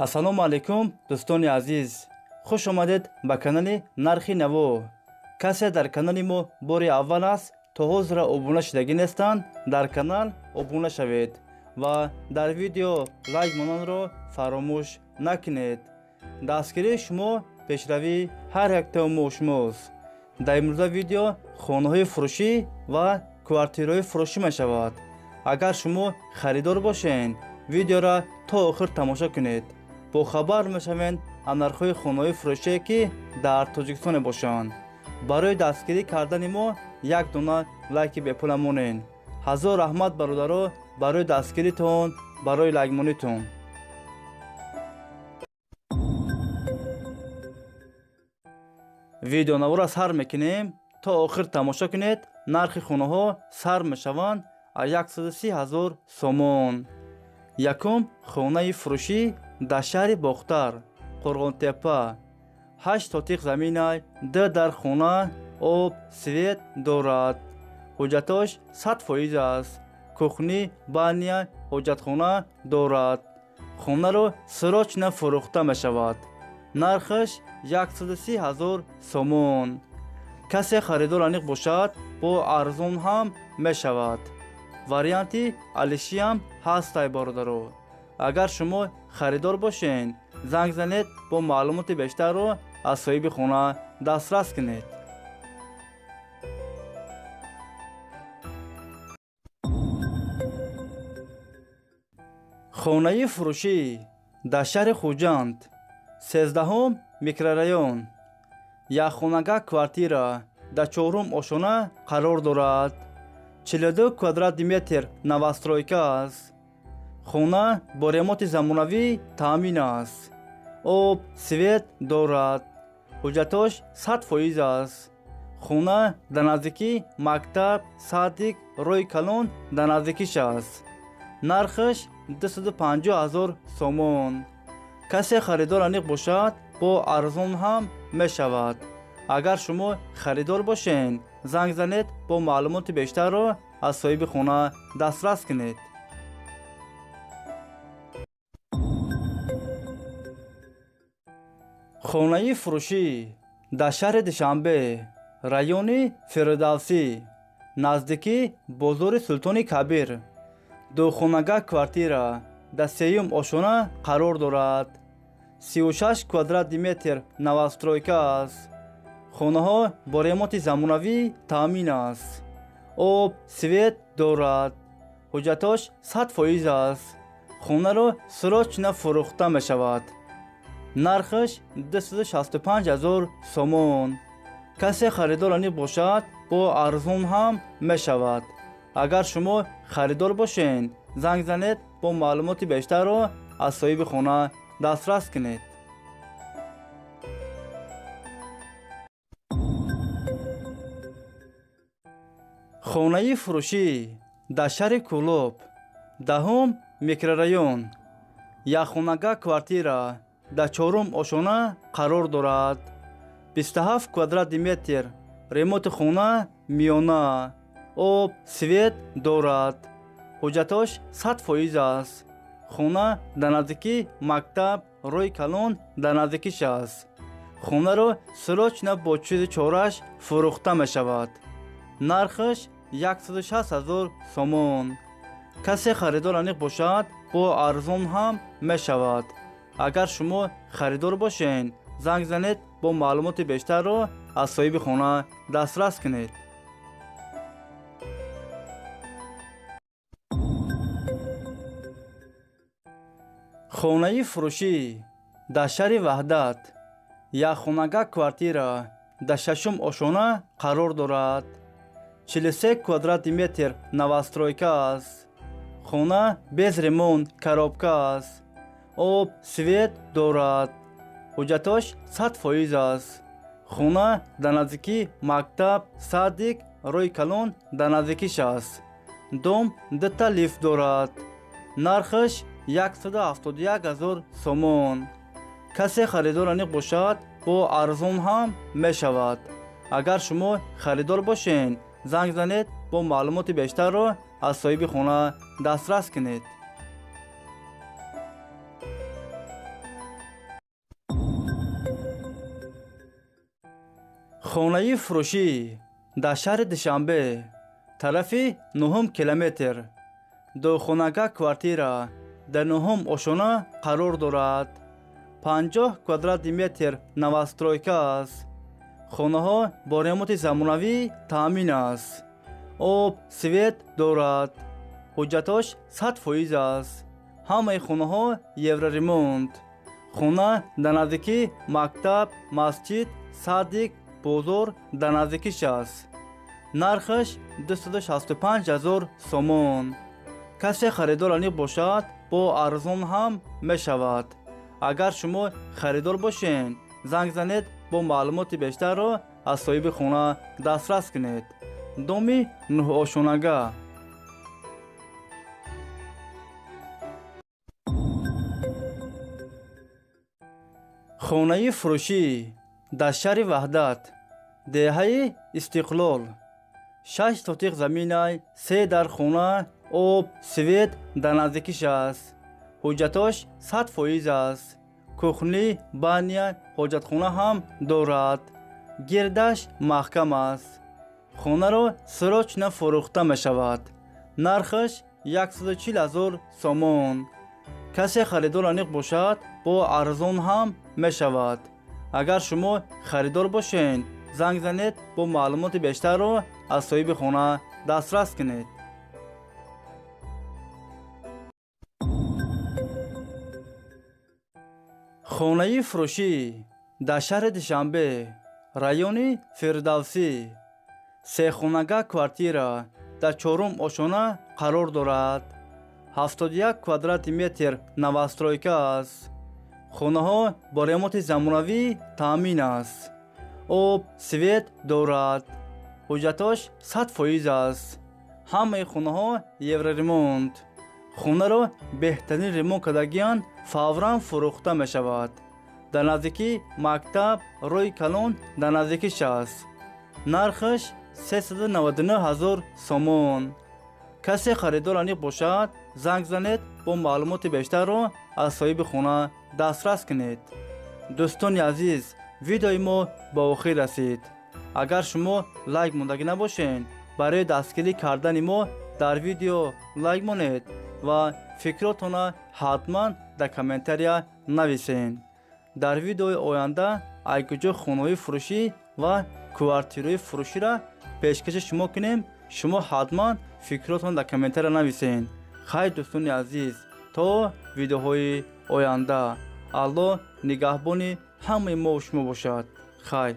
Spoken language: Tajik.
ассалому алайкум дӯстони азиз, хуш омадед ба канали Нархи Наво. Касе дар канали мо бори аввал аст, то ҳозира обуна шудагӣ нестанд, дар канал обуна шавед ва дар видео лайк монанро фаромӯш накунед. дастгирии шумо пешравии ҳар яктаи мо шумост. дар имрӯза видео хонаҳои фурӯшӣ ва квартираҳои фурӯшӣ мешавад. агар шумо харидор бошед, видеоро то охир тамошо кунед. бохабар мешавед аз нархҳои хонаҳои фурӯшие ки дар Тоҷикистон мебошанд. барои дастгирӣ кардани мо як дона лайки бепула монед. ҳазор раҳмат бародаро барои дастгиритон, барои лайкмонитон. видеонавора сар мекунем, то охир тамошо кунед. нархи хонаҳо сар мешаванд аз 130,000 сомон. якум хонаи фурӯшӣ дар шаҳри Бохтар, Қурғонтепа. 8 сотиқ заминай, 2 дар хона, об, свет дорад. ҳуҷҷатош 100% аст. кухни, баня, ҳоҷатхона дорад. хонаро сирочна фурӯхта мешавад. нархаш 130,000 сомон. касе харидор аниқ бошад, бо арзон ҳам мешавад. варианти алишиам ҳастай бародаро. агар шумо харидор бошед, занг занед, бо маълумоти бештарро аз соҳиби хона дастрас кунед. хонаи фурӯшӣ дар шаҳри Хуҷанд, 13 микрорайон. якхонага квартира дар 4 ошона қарор дорад. 42 квадрат метр новостройка аст. хона бо ремонти замонавӣ таъмин аст. об, свет дорад. ҳуҷҷатош 100% аст. хона дар наздикии мактаб, садик, роҳи калон дар наздикиш аст. нархаш 250,000 сомон. касе харидор аниқ бошад, бо арзон ҳам мешавад. агар шумо харидор бошед, занг занед, бо маълумоти бештарро аз соҳиби хона дастрас кунед. хонаи фурӯшӣ дар шаҳри Душанбе, райони Фирдавсӣ, наздики бозори Султони Кабир. духонага квартира дар 3 ошона қарор дорад. 36 квадрат метр новостройка аст. хонаҳо бо ремонти замонавӣ таъмин аст. об, свет дорад. ҳуҷҷатош 100% аст. хонаро сирочна фурӯхта мешавад. нархаш 265,000 сомон. касе харидор аниқ бошад, бо арзон ҳам мешавад. агар шумо харидор бошед, занг занед, бо маълумоти бештарро аз соҳиби хона дастрас кунед. хонаи фурӯшӣ дар шаҳри Кӯлоб, 10 микрорайон. якхонага квартира дар 4 ошона қарор дорад. 27 квадрат метр. ремонти хона миёна. об, свет дорад. ҳуҷҷатош 100% аст. хона дар наздикии мактаб, роҳи калон дар наздикиш аст. хонаро сирочна бо чизи чораш фурӯхта мешавад. нархаш 160,000 сомон. касе харидор аниқ бошад, бо арзон ҳам мешавад. агар шумо харидор бошед, занг занед, бо маълумоти бештарро аз соҳиби хона дастрас кунед. хонаи фурӯшӣ дар шаҳри Ваҳдат, якхонага квартира дар 6 ошона қарор дорад. 43 квадрат метр новостройка аст. хона без ремонт коробка аст. об, свет дорад. ҳуҷҷатош 100% аст. хона дар наздикии мактаб, садик, роҳи калон дар наздикиш аст. дом 2 лифт дорад. нархаш 171,000 сомон. касе харидор аниқ бошад, бо арзон ҳам мешавад. агар шумо харидор бошед, занг занед, бо маълумоти бештарро аз соҳиби хона дастрас кунед. хонаи фурӯшӣ дар шаҳри Душанбе, тарафи 9 километр. Духонага квартира дар 9 ошона қарор дорад. 50 квадрати метр новостройка аст. хонаҳо бо ремонти замонавӣ таъмин аст. об, свет дорад. ҳуҷҷатош 100% аст. ҳамаи хонаҳо евроремонт. хона дар наздикии мактаб, масҷид, садик, бозор дар наздикиш аст. нархаш 265 000 сомон. касе харидор аниқ бошад, бо арзон ҳам мешавад. агар шумо харидор бошед, занг занед, бо маълумоти бештарро аз соҳиби хона дастрас кунед. доми нӯҳошонага. хонаи фурӯшӣ дар шаҳри Ваҳдат, деҳаи Истиқлол. 6 сотиқ заминай, 3 дар хона, об, свет дар наздикиш аст. ҳуҷҷатош 100% аст. кухни, баня, ҳоҷатхона ҳам дорад. гирдаш маҳкам аст. хонаро срочно фурӯхта мешавад. нархаш 140 000 сомон. касе харидор аниқ бошад, бо арзон ҳам мешавад. агар шумо харидор бошед, занг занед, бо маълумоти бештарро аз соҳиби хона дастрас кунед. хонаи фурӯшӣ дар шаҳри Душанбе, райони Фирдавсӣ. сехонага квартира дар 4 ошона қарор дорад. 71 квадрати метр новостройка аст. хонаҳо бо ремонти замонавӣ таъмин аст. об, свет дорад. ҳуҷҷатош 100% аст. ҳамаи хонаҳо евроремонт. хонаро беҳтарин ремонт кардагиан фавран фурӯхта мешавад. дар наздикии мактаб, рӯи калон дар наздикиш аст. нархаш 399 000 сомон. касе харидор аниқ бошад, занг занед, бо маълумоти бештарро аз соҳиби хона дастрас кунед. дӯстони азиз, видеои мо ба охир расид. агар шумо лайк мондагӣ набошед, барои дастгирӣ кардани мо дар видео лайк монед ва фикротона ҳатман дар комментария нависед. дар видеои оянда айкуҷо хонаҳои фурӯшӣ ва квартираҳои фурӯширо пешкаши шумо кунем. шумо ҳатман фикротон дар комментария нависед. хайр дӯстони азиз, то видеоҳои оянда. аллоҳ нигаҳбони ҳамаи мо шумо бошад. хайр.